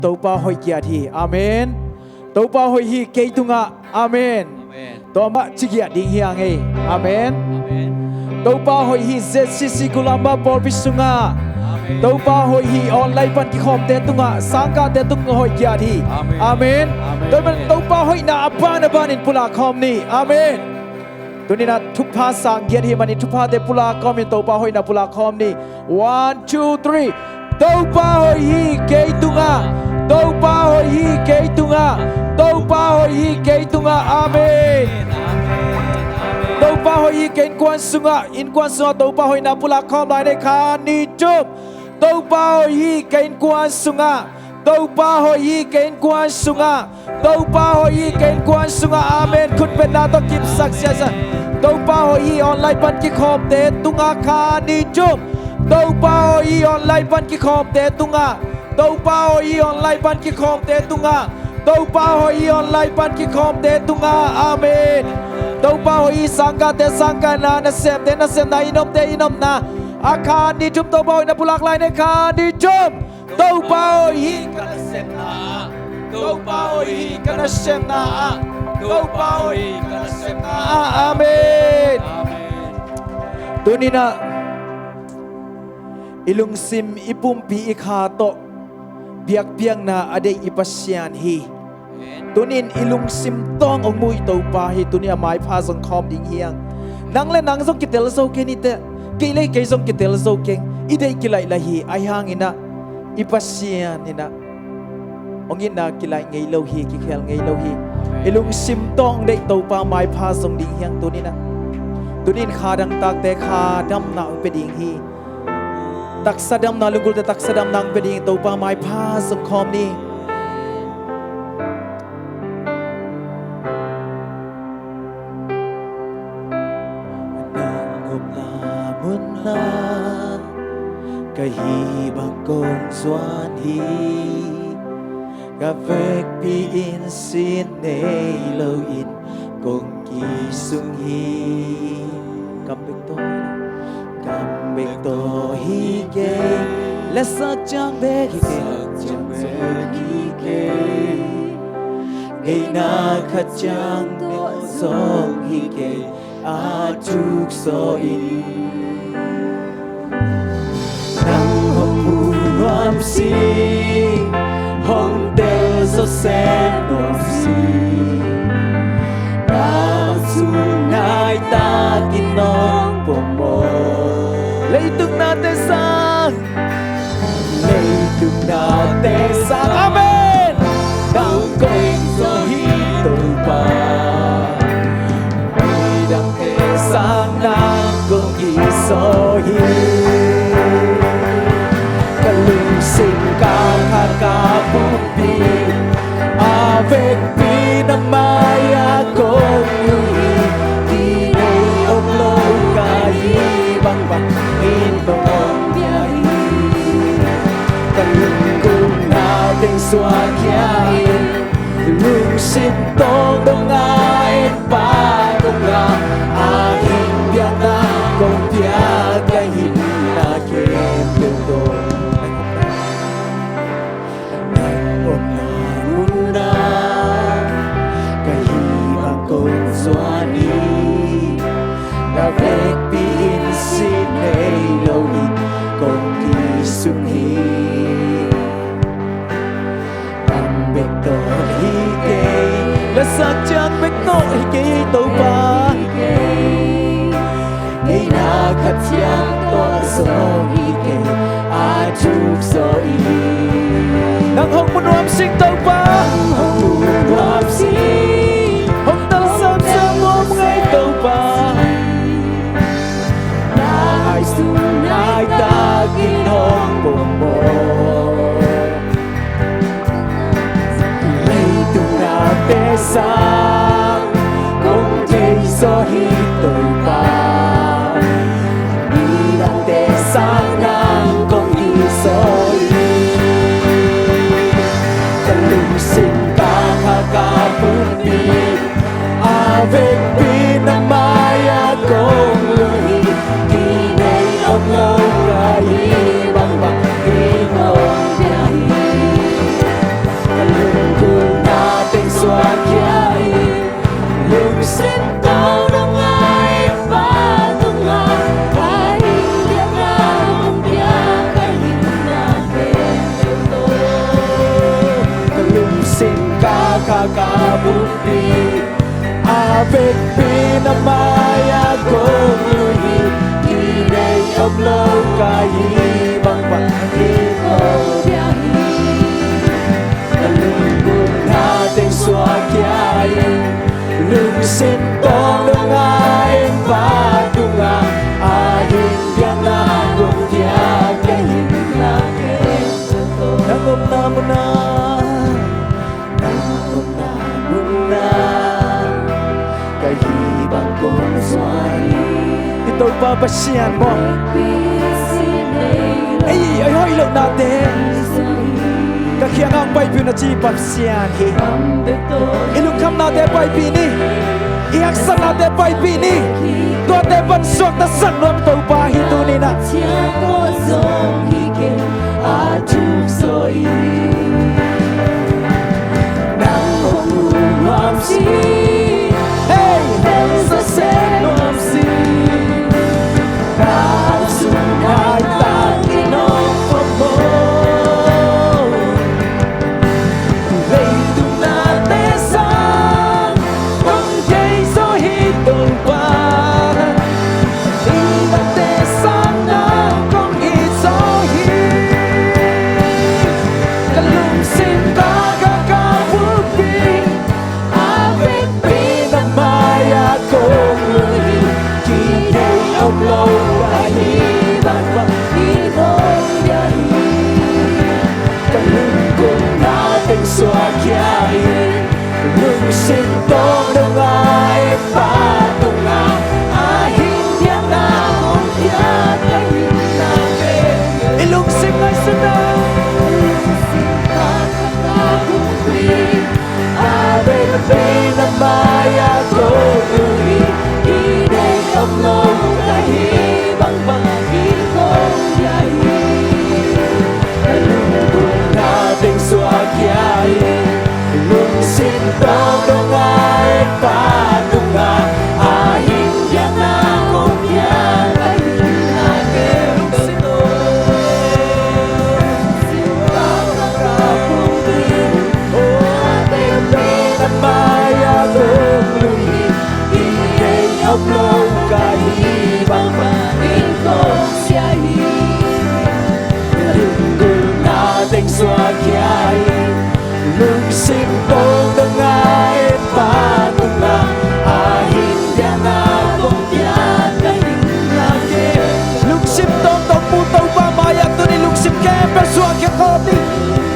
tàu pa hoi kia thi amen tàu pa hoi hi ke tunga amen to ma chigia ding hiang ei amen tàu pa hoi hi zcc kulamba por bisunga tàu pa hoi hi online pan ki khom te tunga sangka te tung hoi kia thi amen tôi man tàu pa hoi na apan apan in pula khom ni amenตัวนี้นะทุกภาษาเกียรติมันนี่ทุกภาษาเดปุลาคอมมินตัวป้าหอยนะปุลาคอมนี่ one two three ตัวป้าหอยฮีเกยตุงาตัวป้าหอยฮีเกยตุงาตัวป้าหอยฮีเกยตุงาอาเมนตัวป้าหอยฮีเกยกวนสุงาอินกวนสุงาตัวป้าหอยนะปุลาคอมไลในคานิจุบตัวป้าหอยฮีเกยกวนสุงาตัวป้าหอยฮีเกยกวนสุงาตัวป้าหอยฮีเกยกวนสุงาอาเมนคุณเป็นนาต้องกิบสักเสียซะตัวป้าหอยออนไลน์ปันกิขอบเตตุงอาคานิจุบตัวป้าหอยออนไลน์ปันกิขอบเตตุงอาตัวป้าหอยออนไลน์ปันกิขอบเตตุงอาตัวป้าหอยออนไลน์ปันกิขอบเตตุงอาอาเมนตัวป้าหอยสังกาเตสังกานานาเซมเตนาเซมนาอินอมเตอินอมนาอาคานิจุบตัวป้าหอยนาปุลักไลในคานิจุบตัวป้าหอยกันนาเซมนาตัวป้าหอยกันนาเซมนาตัวป้าหอยกันนาเซมนาอาเมนตัวนี้นะอิลุงซิมอิปุ่มปีอิคาโตเบียกเบียงนาอเดอิปัสยานฮีตัวนี้อิลุงซิมต้ององมุยตัวปาฮีตัวนี้หมายพาสังคมดิ่งเฮียงนังเล่นนังส่งกิเตลโซเกนิเตกิเลเกส่งกิเตลโซเกงอิเดกิไลละฮีไอฮังอินะอิปัสยานอินะองอินะกิไลไงโลฮีกิเคลไงโลฮีอิลุงซิมต้องเด็กตัวปาหมายพาสังดิ่งเฮียงตัวนี้นะตัวนี้ขาดังตากแต่ขาดำหนักเป็นดิ่งฮีตักสะดำนาลุงกุลแต่ตักสะดำนางเป็นดิ่งตัวปาไม้พาสังคมนี้นางงบลามุนลากะฮีบังกงสวานฮีกะเฟกปีอินสินเนโลอินกงกีสุงฮีกำเป็นตัวKambing to hige, lesak jang bek hige, ngay na kachang to song hige, ajuk so in. Nang hong punuam si, hong del so sen nom si, nang sunay ta kinong pomo. Lấy tung na te sang, lấy tung na te sang, amen. Đau cõi do hi tu pa, đi đam te sang na công hi so hi. Cả lưng sinh ca ha ca bút bi, avec bi nam mai a công hi, đi đây ông lâu ca hi bang bang. In bong biahi kalung kung nating suakyai lung sim tong dong ai pa dong la ahing biang na kong biag kay hinna kem do nang na muna kay hiba kong suani na vek pin sin lâu in công ty sung hi tam bek to hi ke la sak chang bek to hi ke to ba hi na khat chang to so hi ke a chuk so i nang hong mun wam sing to ba hong mun wam sing hong tal sam sam mom ngai to ba ai sung ai ta kinh hồn bồn bồ lấy tung na te sang công thế so hi tôi pa đi đam te sang ngang công đi so hi ta lung sinh ca ha ca bút bi avec bi nam mai a công lui ông lâu gai bang bang đi ngồi biahi kakabukti Avec pinamaya kong luhi Inay oblaw kahibang pag-ikaw Kalungkot nating suwakyayin Lumisin tong lungain patunga Ahin ka na kung tiyak kahin langit Nangom na mo na Kahibang kong suwari Ito babasyan mo Ay ilog natin Kakiangang baybyo na jipap siyan Ilog kam natin baybi ni Ihaksan natin baybi ni Dote bansok na sanwam to bahito ni na Nang umuwam si Hey! Sa senwam si Nang sungay Panginoong pamon Leito natin sang Kung kay so hitong pa Di natin sang nang kung isohin Kalumsin ka kakabukti Avec pinamaya kong luhi Kinay oblaw kahibang pag-ibang yahin Kalungkot nating suwakyahin Lumisin tong lungain patunga Ahin yan na kung tiyakahin natin Ilungsing ay sunod Ilungsing kakabukti Avec pinamaya kong luhi Inay oblaw kahibang pag-ibang yahin Kalungkot nating suwakyahin Lumisin tong lungain patunga Ahin yan na kung tiyakahin natin Ilungsing kakabukti Avec pinamaya kong luhi Inay oblaw kahibang pag-ibang yahin Kalungkot nating suwakyahin Lumisin tong lungain patunga Ahin yan na kung tiyakahin natin Luksim tong putaw pamaya Tuni luksim kemper suwakya koti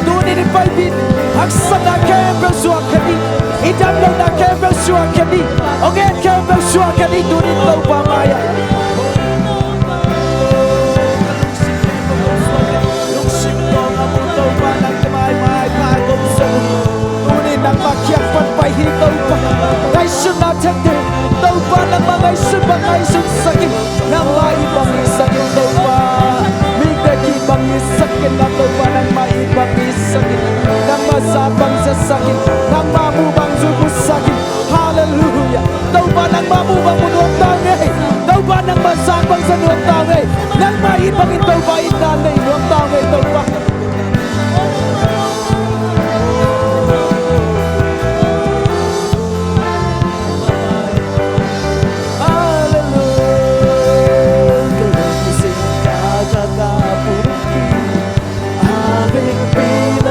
Tuni ni paibin Aksa na kemper suwakya di Idamlaw na kemper suwakya di Okay kemper suwakya di Tuni tong pamaya Luksim tong putaw pa Nang kamay-may pagong sa Tuni nang makiyak panpahitaw pa Kaisun natin din Taw pa ng mga isun ba kaisun sakit Nang maibang isakit taw pa Migdagi bang isakit Na taw pa ng maibang isakit Nang masabang sa sakit Nang mamubang sugo sakit Hallelujah Taw pa ng mamubang munuang tangay Taw pa ng masabang sa nuang tangay Nang maibang itaw pa inanay nuang tangay taw pa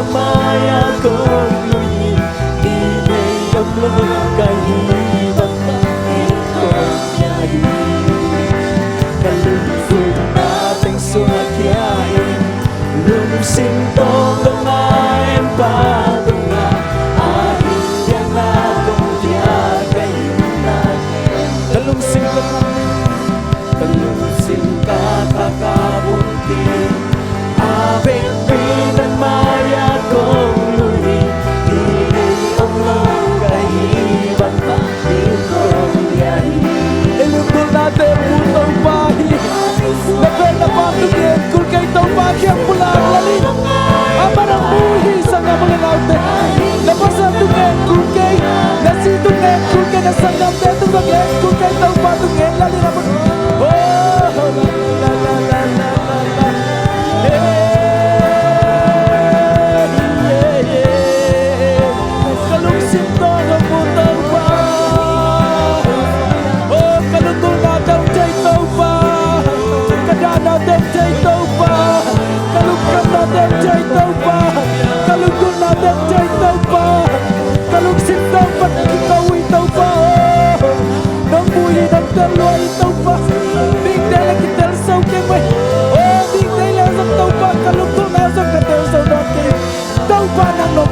Maya kong luhi Inay oblaw kahibang pag-ikong yahin Kalungkot nating suwakyahin Lumisin tong lungain patunga Ahin yan na kung tiyakahin natin Kalungsin ka kakabukti Avec pinamaya kong luhi Inay oblaw kahibang pag-ikong yahin Ilungkol natin putaw pahi Laban na patugin kung kayo taw pagi ang pulang lalin Aman ang buhi sa nga mga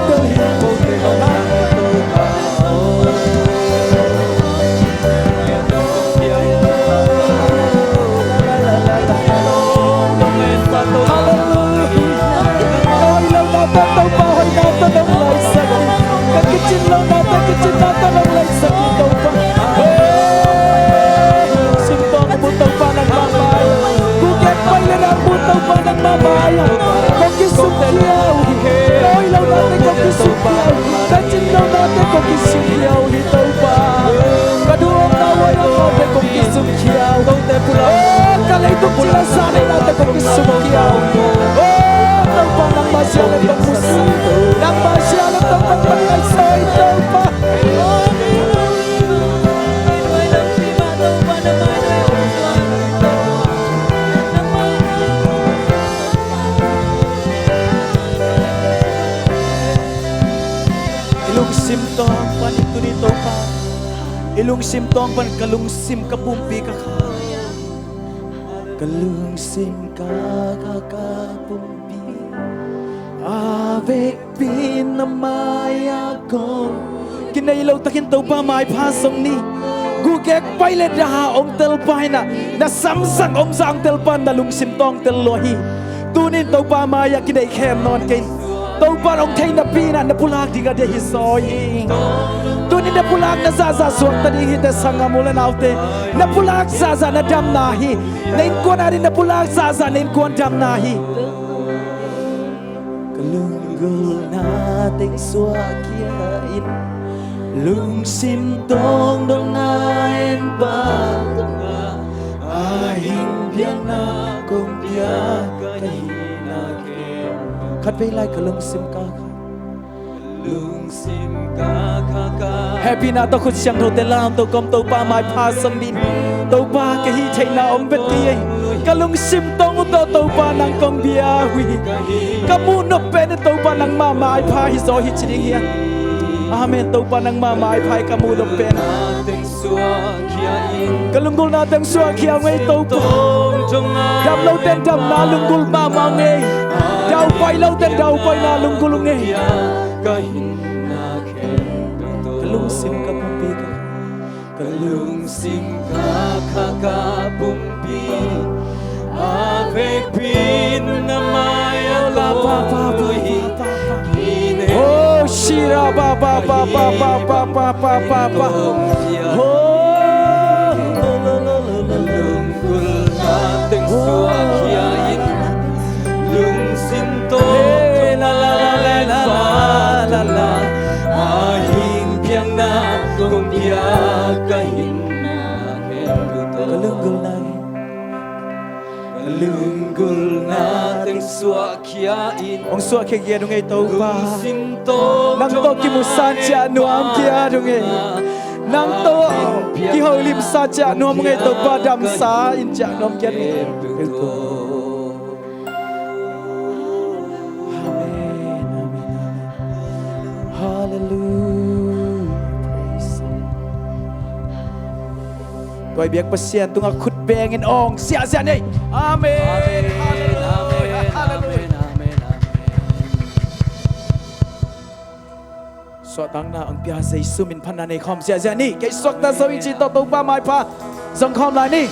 tơ hi tao pa hoi na ta nong lai sakit ka kitchen lo na ta kitchen na ta nong lai sakit tao pa sim tong bu tao pa nang mamay ku get pai le na bu tao pa nang mamay ko kisum kiao noi lo na ta ko kisum kiao ta chin lo na ta ko kisum kiao hi tao pa ka duong na wa yo ta ko kisum kiao ko te pula ka lai tu pula sa le na ta ko kisum kiao tao pa nang masya le tong musi nang masya le tong pagpagay sa tao pa ilung sim tong pan itu ni tao pa ilung sim tong pan kalung sim kapumpi ka kalung sim ka kapumpi avec pin na maya ko kinailaw takin tao pa mai pa song ni gugek pai le da om tel pai na samsang om sang tel pan na lung sim tong tel lohi tunin tao pa maya kinai khem non ken tao pa ong thai na pi na pulak diga de hi soi tunin na pulak na za suak ta di hi te sanga mulen autte na pulak za na dam na hi nen ko na rin na pulak za nen ko dam na hi kalunggol nating suakiain lung sim tong dong ngain pa ahing biang na kong dia kahina ke khat pe lai kalung sim ka lung sim ka happy na to khut siang tho te lam to kom to pa mai pha sang din to pa ke hi thai na om bet ti kalung sim tong to pa nang kong bia hui kamu no pen to pa nang ma mai pha hi so hi chiding hian amen to pa nang ma mai phai kamu no pen kalunggol na teng suak kia ngai to pa dam lo ten dam na lunggul ma ma ngai dau pai lo ten dau pai na lunggul ngai kalung sim ka pumpi ka kalung sim ka pumpi avec pin na maya pa oh shira pa oh lunggul nating suakiain lung sim tong la ahing piang na kong bia kahin kalunggol nating suakiain ong suakia dong ai tau pa nang to ki musan cha nuam kia dong ai nang to ki holim sa cha nuam ngai tau pa dam sa in cha nuam kia amen hallelujah praise tôi biết pasien tung khut beng in ong sia nei amen hallelujah so tang na ang pia sei sumin phanan nei khom sia ni ke sok ta so chi to pa mai pa zong khom lai ni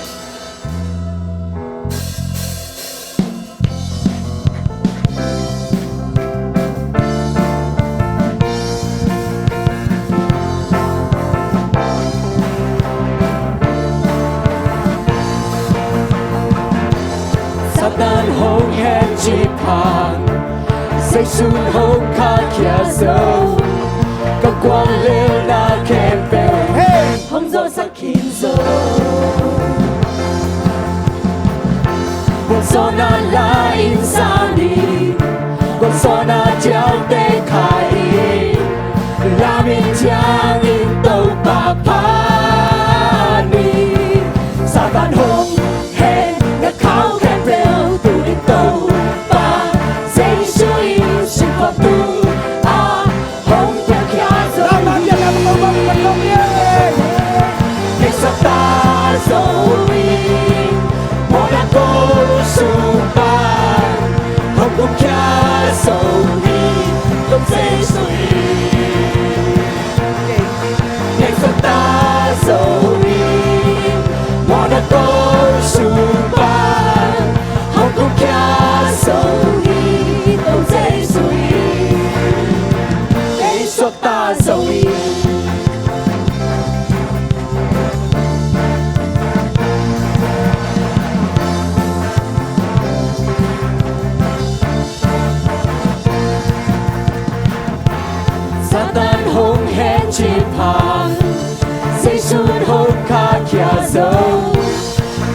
Satan hong hen chi pan say sun hong ka kia dâu các quang lêu na kem bèo hong dâu sắc kín dâu con gió na la insani con gió na treo tê khai la min chang in tàu pa pa ni Satan hong hen na khao Không kia sầu đi không dễ ngày sống ta dấu mòn đã có sung ban không cũng kia dấu tông dây suy ngày sống ta dấu Satan hung hét chim hàng dây xuân hôn ca kia dấu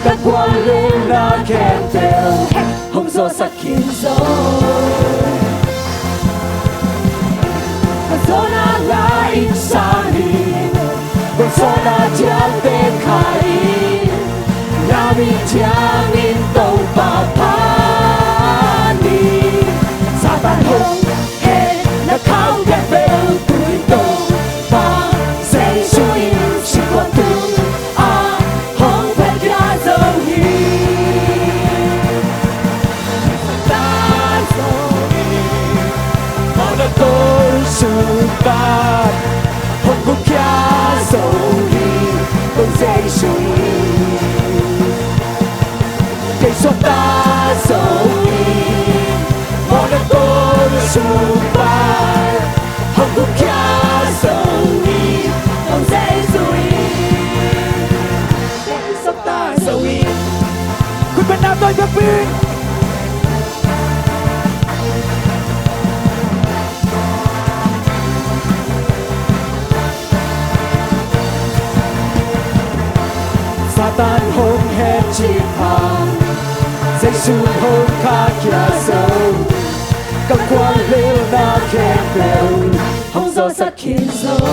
các quan lên na kèm theo hông gió sắc khiến dấu gió na la insani con gió na chạm tên khai na mi chạm in tàu bà pani Satan hung hét na khao kèm theo không có kia dấu con dây suy cây số ta dấu mòn đã con sung ban không có kia dấu con dây suy cây số ta dấuคุณเป็นน้ำต้นกระปีนSatan hung hét chim hàng dây xuân hôn ca kia dấu các quan liêu na kèm theo hông gió sắc khiến dấu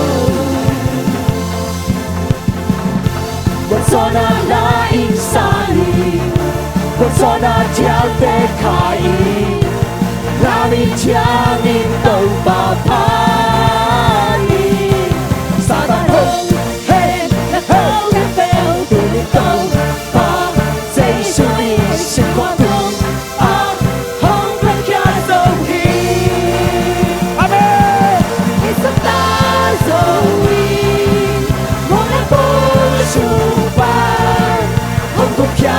một gió na la insani một gió na chạm tên khai la mi chạm in tàu bà pani Satan hung hét na khao kèm theo tàu và dây suy sinh qua thương không quên kia dấu Amen khi sắp ta dấu muốn đã cố sung ban không có kia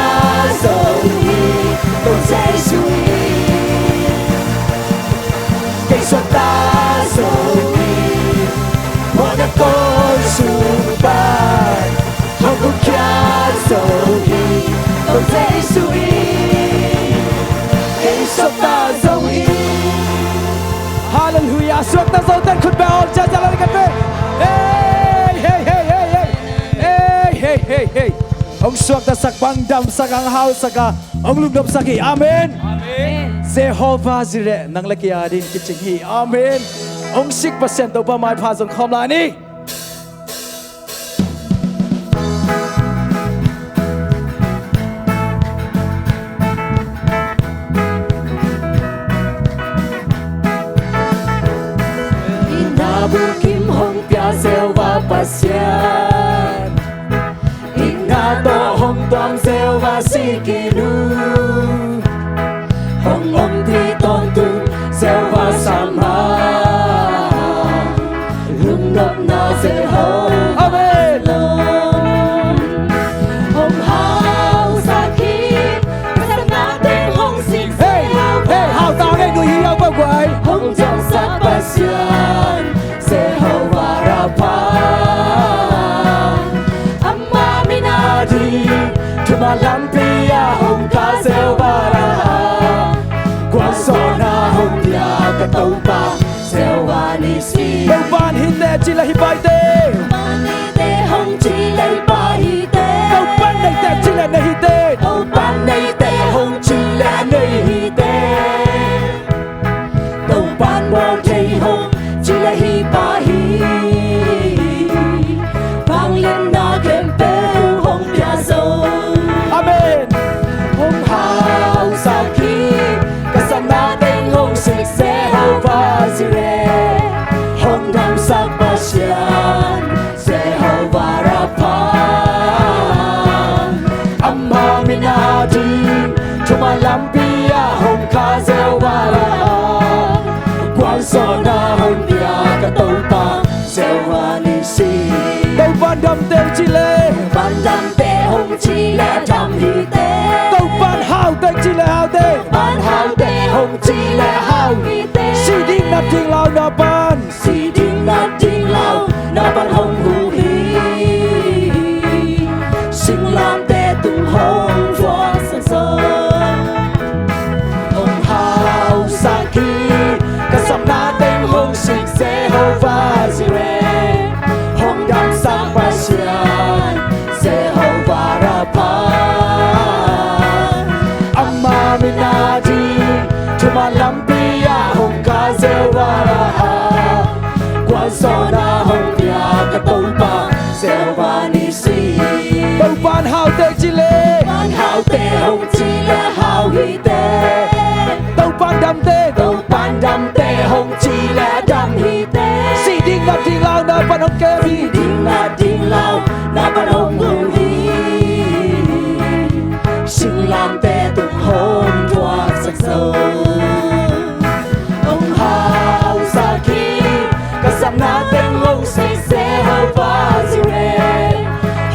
dấu tàu dây suy khi sắp ta dấu muốn đã cố sung ban không có kia dấu tông dây suy cây sông ta dấu Hallelujah สวดตะโซเต้นคุณแบลจะอะไรกันไปเฮ้ยเฮ้ยเฮ้ยเฮ้ยเฮ้ยเฮ้ยเฮ้ยเฮ้ยเฮ้ยองสวดตะสักบังดำสักอังเฮาสักองลุกดำสักฮีอาเมนเซโฮวาจิเรนังเลกียาดินกิจฮีอาเมนองสิกเปอร์เซ็นต์ตัวประมาณพาสงคอมลานี่Bukim hong pia selva pasyan Inga to hong tuam selva sikilu Hong om thi ton tu selva samha Lung nop na se ho Amen Hong hao saki Sa natin hong sik Hey hey hao tao đây người hiếu bao quay Hong trong sắc pasyan Malampia hong ka selvara Kwa sona hong dia ka taupa selvani si Tàu ban hite chila hibaite Ban hite hong chila hibaite Tàu ban này te chila na hite Tàu ban này te hong chila nei hite Tàu ban mo thei hong chila hibahi Bang len na kempe hong pia so Amen hong hao sao khi kasama tên hong sik se hao va sire hong nam sa pa siya đam tê chi lệ ban đam tê hồng chi lệ đam hi tê tàu ban hao tê chi lệ hao tê ban hao tê hồng chi lệ hao hi tê si ding na ting lao na ban si ding na ting lao na ban hồng hu hi sinh lam tê tung hồng vua sang sơn hồng hao sa ki ka sam na teng hồng sik se ho va zire hồng đam sang ba sian se ho va ra pa amma minati chuma lampia hồng ka se va ra qua so na hồng pia ka tau pa se ho va ni si tàu ban hao tê chi lệ ban hao tê hồng chi lệ hao hi tê tàu ban đam tê tàu ban đam tê hồng chi lệ đam hi tê si ding na ting lao na ban hong ke si ding na ding lao na ban hồng hu hi sinh lam tê tung hôn thoa sắc sâu ông hao sa ki ka sam na teng hong say se ho va zire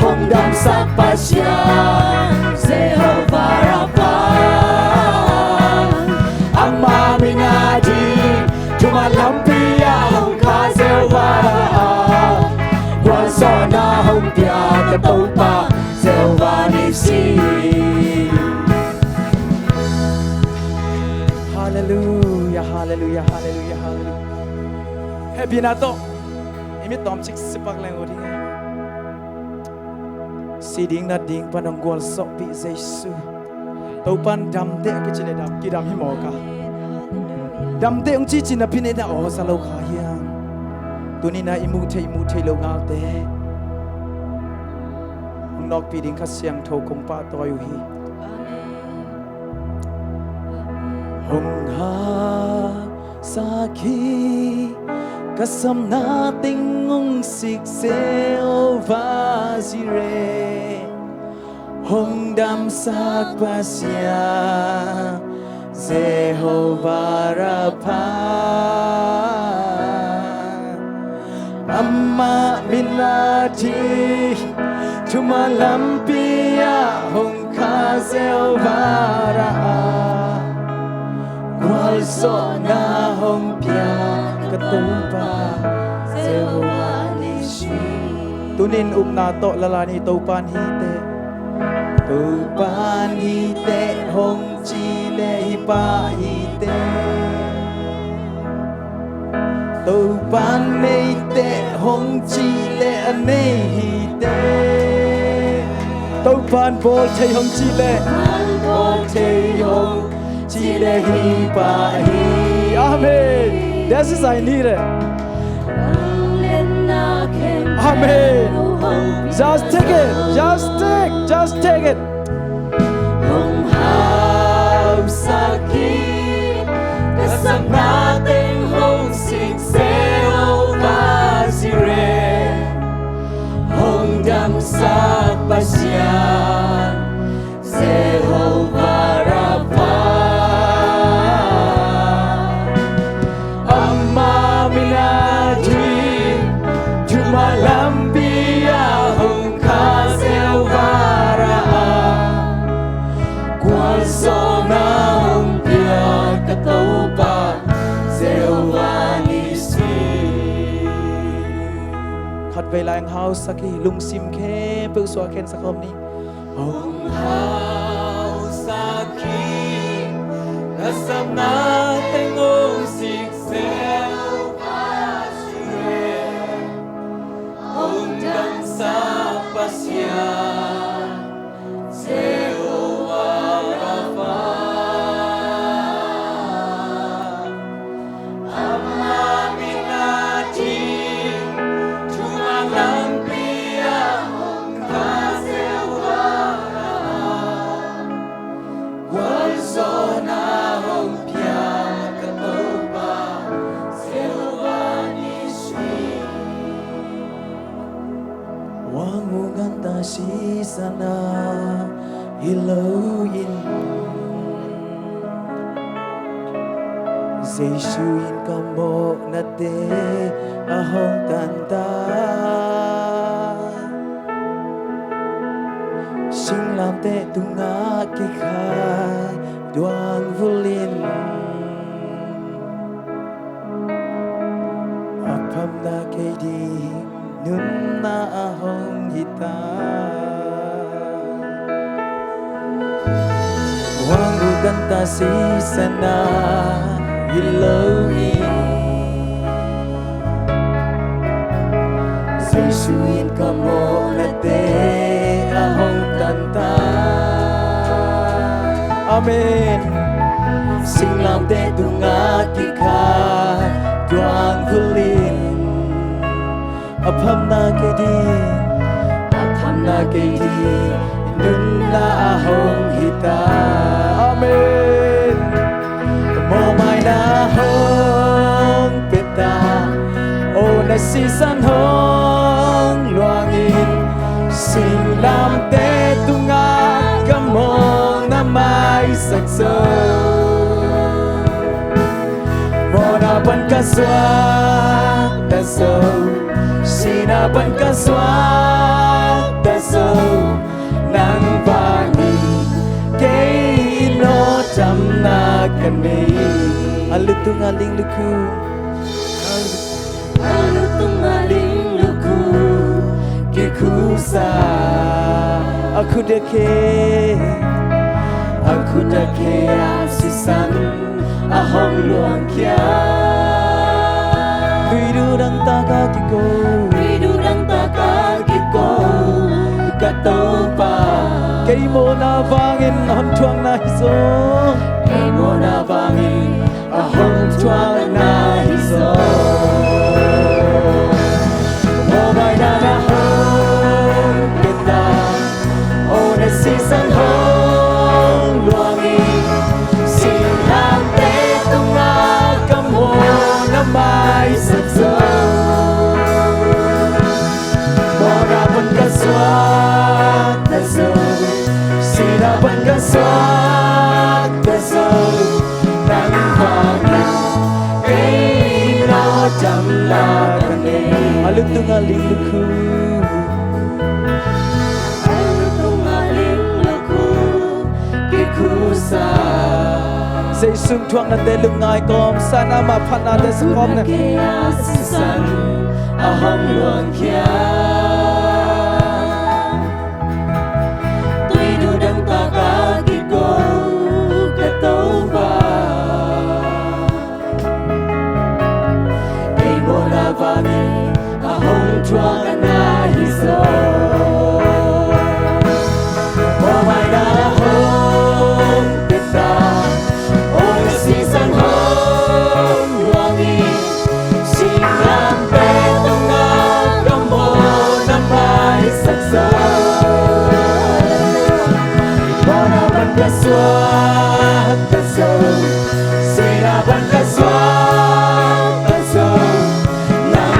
hong dam sak pa sian se ho va ra pa amma minadi chuma lampia hong ka se va ra quan so na hong pia ka tau pa se ho va ni si Hallelujah, hallelujah, hallelujah, hallelujah. Happy na to. Imi tom chik sipak lang odi nga. Si ding na ding panang gwal sok pi Jesu. Tau pan dam te ke chile dam ki dam hi mo ka. Dam te ong chi chi na pine na o sa lo kha hiang. Tuni na imu thei lo ngal te. Ong nok pi ding kha siang tho kong pa to yu hi. Hồng ha sa khi kasam nating ngong sikseo vazire hong dam sak pasya Jehovah Rapha amma minati chuma lampia hong ka Jehovah Rapha Wal so na hong pia katupa Jehovah Nissi Tunin na to lalani taupan hite Taupan hite hong chile hipa hite Taupan neite hong chile ane hite Taupan bol thei hong chile Bol thei hong Chile hipa hi Amen. This is I need it. Amen. Just take it. Just take it. Hồng hao sa ki kasam nating hong sik seo va zire hong dam sak pasyan Jehovah Rapha amma minati chuma lampia hong ka Jehovah Rapha quan so na hong pia ka tau pa Jehovah Nissi Khát về lại hao saki lung sim khe bự xóa khen sắc hôm ni hong hao sa ki kasam nating hong sik seo va zire hong dam sak pasyan Jehovah Rapha amma minati chuma lampia hong ka Jehovah Rapha quan so na hong pia ka tau pa Jehovah Nissi Wangungan ta si sana ilaw in Jesu in kamo na te ahong tanta Sing lam te tunga ki khai Duang vulin Apam na kay di Nun na ahong hita Wang uganta si sana Ilawin Susuin ka mo na te ahong kanta Amen Sing lam te tunga ki khai Duang vulin Apam na kay di Apam na kay di Nun na ahong hita Amen Mo mai na hong pita O na si san hong luangin Sing lam te tunga kamong na may sakso Mo na ban ka swak ta so Sinaban ka swak ta so Nang vangi kay ino cham na kani Alutung aling luku Alutung aling luku Kikusa Aku deke asisan Ahong luang kia Ridurang taka kiko Ridurang taka kiko Katopa Kay mo na vangin ahong tuang na hiso Kay mo na vangin ahong tuang na hiso Mobay na nahong kita O nasisan hong luangin Silang te tunga kamo na may sakso Morapan ka swak na so Sinapan ka swak na so Nang vangin kay ino jam la kani Alutung aling luku Alutung aling luku Kikusa Say sung thuang na te lung ngai kom Sana ma phat na te sakom na Kaya sisan ahong luang kia Tuy du đăng ta ka kiko Katoba Kay mo na vangin ahong thuang na hiso Mamay na ahong pita O nasisan hong luangin Singlang te tunga kamo na may saksa Morapan ka swak ta so Sinapan ka swak ta so Nang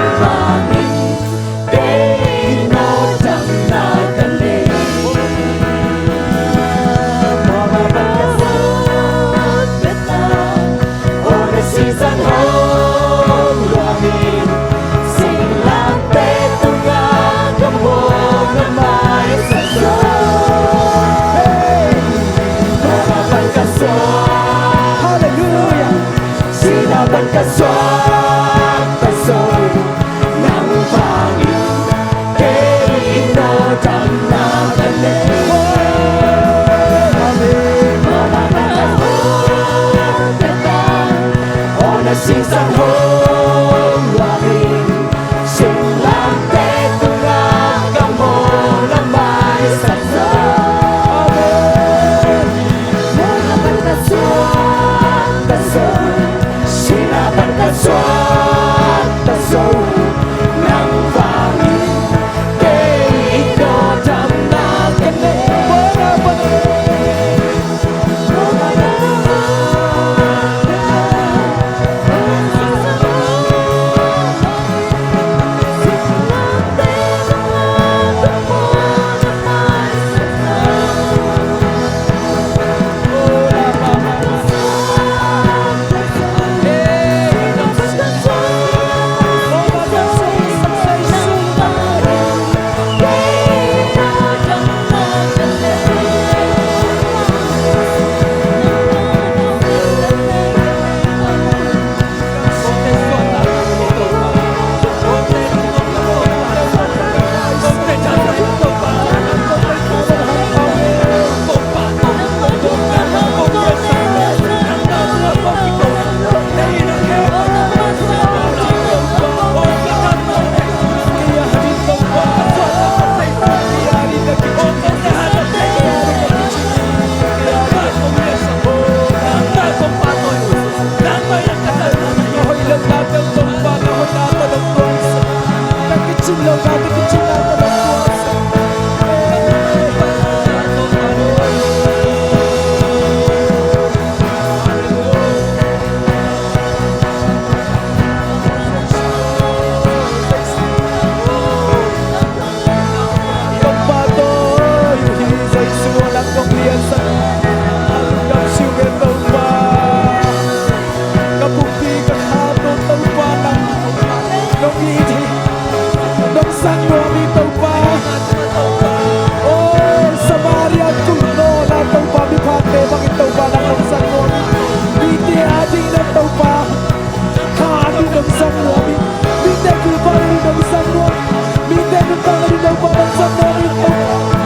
thi nông sang mùa mi tàu pa oh Samaria kuno la tàu pa mi pha te bang tàu pa la nông sang mùa mi te adi na tàu pa kha adi nông sang mùa mi te ku pa adi nông sang mùa mi te ku pa adi tàu pa nông sang mùa mi tàu pa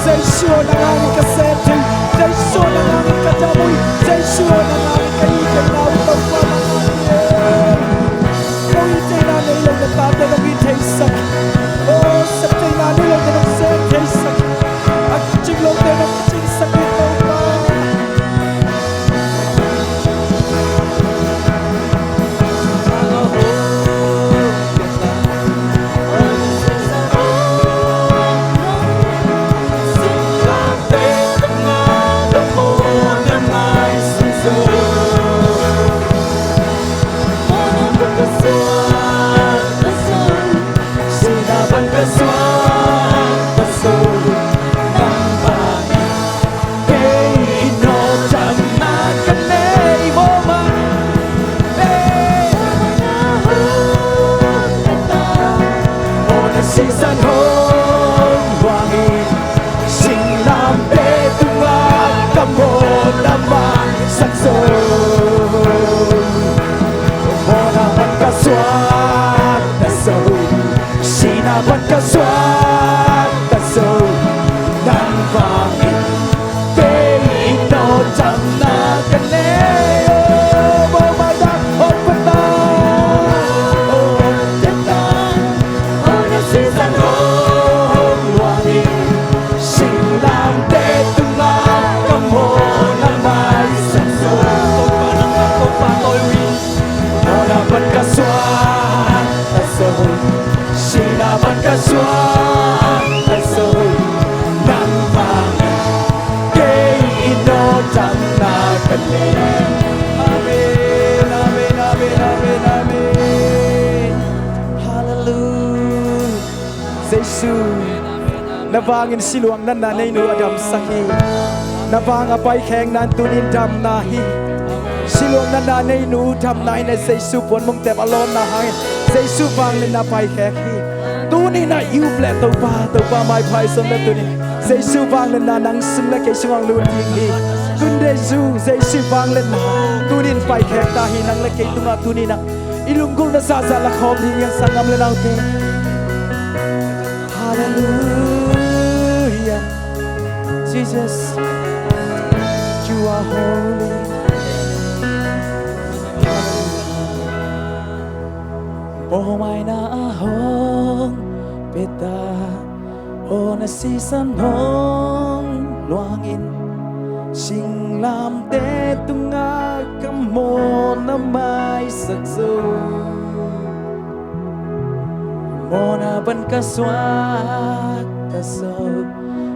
Giêsu nangani ka sente, Giêsu nangani ka damui, Giêsu nangani ka ikanau tau pa nangani. Kau ite na nei lo na tata na ite sak, oh sakte na nei lo na sente sak, at ching lo na ching sak tau pa. Season home wangin sing lam pe tunga kamon naman sakso mona man kaswat taso sina man kaswat taso nang wangin pe ino jam na kane mo mada opata season home wangin sing lam te tunga kamon naman sakso pa tôi wi mona man kaswat taso sina man kaswat taso nang wangin ke ino jam na kane amen amen amen amen amen hallelujah Giêsu navangin siluang nan nanay nu adam sakhi navang apay kheng nan tunin dam nahi siluang nan nanay nu dam nai na Giêsu pon mong tep alon na hangin Giêsu vang len na pay khek hi tunin na you ble tau pa mai phai som na tunin Giêsu vang len na nang sim na ke sung lu ting hi tun Giêsu vang len na tunin pay khek ta hi nang le ke tunga tunin na ilunggul na sa la khom hi yang sangam le nau te Hallelujah, Jesus, you are holy. Oh my na ahong peta, oh na season hong luangin, sing lam te tunga kamo na may sakso. Mona ban kaswat taso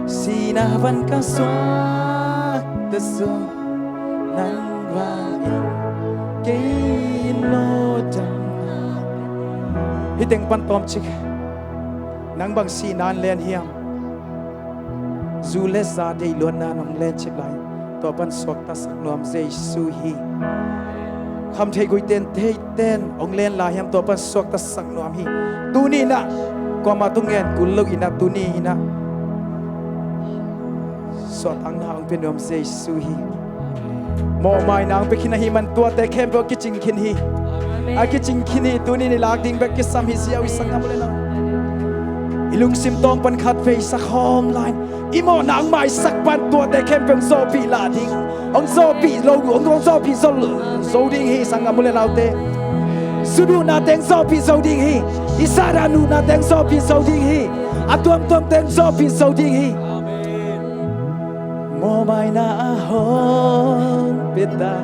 sina ban kaswat taso nang wain kino jam hiteng pan tom chik nang bang sinan len hiam zule za dei lon na nang len chik lai to pan sok ta sak nom Giêsu hi kham thei goi ten ong len la hiam to pan sok ta sak nom hi tuni na kwa matungen kulog ina tuni ina so ang na ang pinom Giêsu hi mo mai nang pe kinahiman tua te kembo kiching kin hi a kiching kin hi tuni ni lak ding bek kisam hi siaw isangam le lang ilung sim tong pan khat fe sak hom line imo nang mai sak pan tua te kempeng so pi la ding ong so pi lo ong so pi so ding hi sangam le lau te sudu na teng so pi so ding hi isara nu na teng so pi so ding hi atuam teng so pi so ding hi mo mai na ahon peta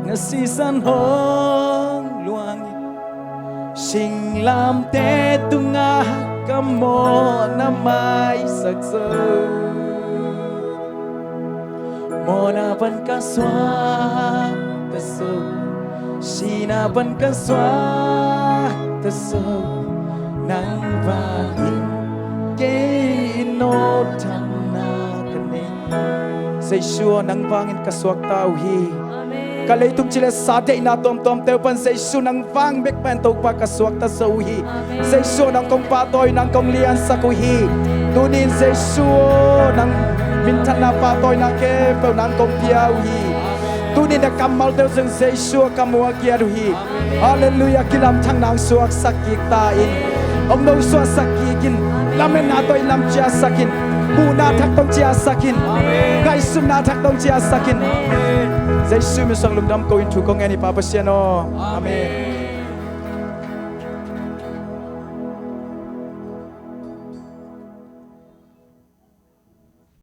nga season hong luang sing lam te tunga kamo na may sakso mo na pan kaswa taso sina pan kaswa taso nang vangin kay no tham na kane say sure nang vangin kaswak tao hi kalay tung chile sade na tom teo pan say sure nang vang bek pan tog pa kaswak ta so hi say sure nang kong patoy nang kong lian sa ko hi tunin say sure nang mintan na patoy na ke pe nang kong piao hi tunin na kamal teo sing say sure kamwa kia ru hi hallelujah kilam thang nang suak sakik ta in ông nô suak sakikin lamen na toy lam chia sakin bu na thak tong chia sakin gai sum na thak tong chia sakin Giêsu mi sang lum dam ko in thu ko ngani papa siano amen